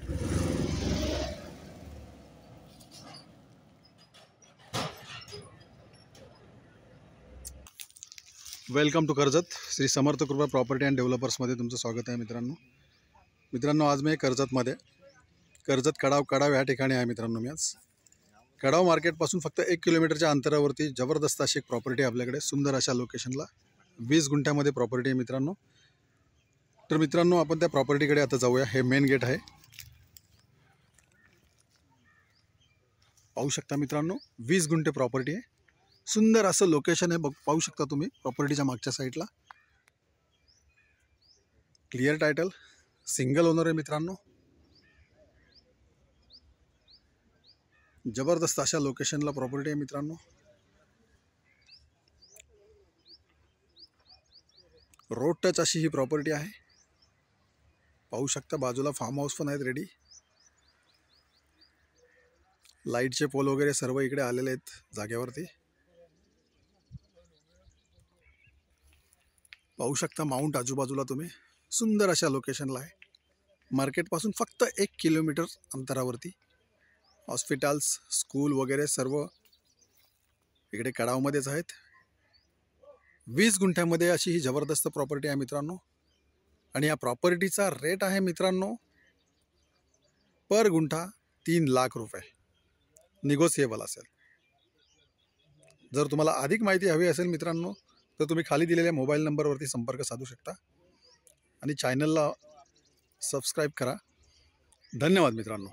Welcome to Karjat. Shri Samarth Kripa property and डेव्हलपर्समध्ये तुमचं स्वागत आहे मित्रांनो. आज मी कर्जत कडाव या ठिकाणी आहे मित्रांनो. मी आज कडाव मार्केटपासून फक्त 1 किलोमीटरच्या अंतरावरती जबरदस्त अशी एक प्रॉपर्टी आपल्याकडे सुंदर अशा लोकेशनला 20 गुंठ्यामध्ये प्रॉपर्टी आहे मित्रांनो. तर मित्रांनो, आपण त्या प्रॉपर्टीकडे आता जाऊया. हे मेन गेट आहे, पाहू शकता मित्रांनो. 20 गुंठे प्रॉपर्टी आहे, सुंदर असं लोकेशन आहे. पाहू शकता तुम्ही प्रॉपर्टीच्या मागच्या साईडला. क्लिअर टायटल, सिंगल ओनर आहे मित्रांनो. जबरदस्त अशा लोकेशनला प्रॉपर्टी आहे मित्रांनो. रोड टच अशी ही प्रॉपर्टी आहे. पाहू शकता बाजूला फार्म हाऊस पण आहेत रेडी. लाईटचे पोल वगैरे सर्व इकडे आलेले आहेत जागेवरती. पाहू शकता माउंट आजूबाजूला तुम्ही. सुंदर अशा लोकेशनला आहे. मार्केटपासून फक्त 1 किलोमीटर अंतरावरती. हॉस्पिटल्स, स्कूल वगैरे सर्व इकडे कडावमध्येच आहेत. 20 गुंठ्यामध्ये अशी ही जबरदस्त प्रॉपर्टी आहे मित्रांनो. आणि या प्रॉपर्टीचा रेट आहे मित्रांनो पर गुंठा 3 लाख रुपये. निगोसिएबल असेल. जर तुम्हाला अधिक माहिती हवी असेल मित्रांनो, तर तुम्ही खाली दिलेल्या मोबाईल नंबरवरती संपर्क साधू शकता आणि चॅनलला सबस्क्राईब करा. धन्यवाद मित्रांनो.